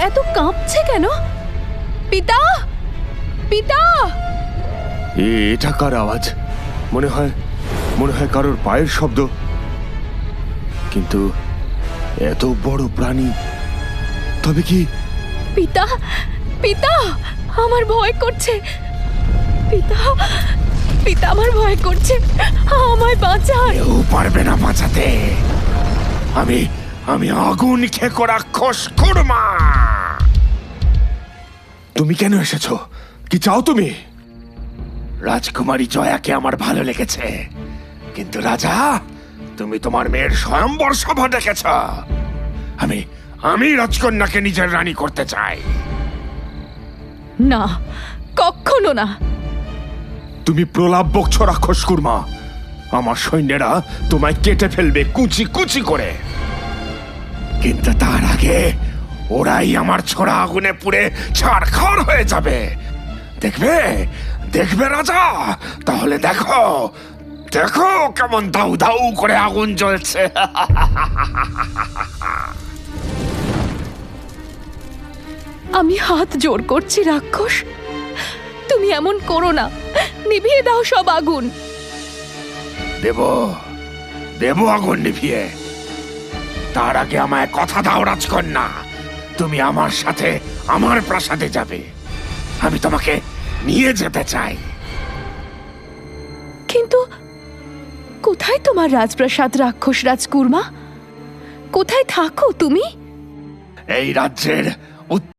এত কাঁপছে কেন? পিতা, পিতা! এটা কার আওয়াজ? মনে হয় কারোর পায়ের শব্দ, কিন্তু এত বড় প্রাণী, তবে কি? পিতা, পিতা, আমার ভয় করছে। পিতা, পিতা, আমার ভয় করছে, আমায় বাঁচান। কেউ পারবে না বাঁচাতে। আমি আগুন খেকো রাক্ষস কুর্মা। তুমি কেন এসেছো? কি চাও তুমি? রাজকুমারী জয়াকে আমার ভালো লেগেছে, কিন্তু রাজা, তুমি তোমার মেয়ের স্বয়ম্বর সভা ডেকেছ। আমি রাজকন্যাকে নিজের রানী করতে চাই। না, কখনো না। তুমি প্রলাপ বকছো রাক্ষস কুর্মা। আমার সৈন্যেরা তোমায় কেটে ফেলবে কুচি কুচি করে, কিন্তু তার আগে ওরাই আমার ছোড়া আগুনে পুড়ে ছারখার হয়ে যাবে। দেখবে দেখবে রাজা, তাহলে দেখো দেখো কেমন দাউ দাউ করে আগুন জ্বলছে। আমি হাত জোর করছি রাক্ষস, তুমি এমন করো না। নিভিয়ে দাও সব আগুন। দেব আগুন নিভিয়ে। তার আগে আমায় কথা দাও রাজকন্যা, তুমি আমার সাথে আমার প্রাসাদে যাবে। আমি তোমাকে নিয়ে যেতে চাই। কিন্তু কোথায় তোমার রাজপ্রাসাদ রাক্ষস রাজকুর্মা? কোথায় থাকো তুমি? এই রাজ্যের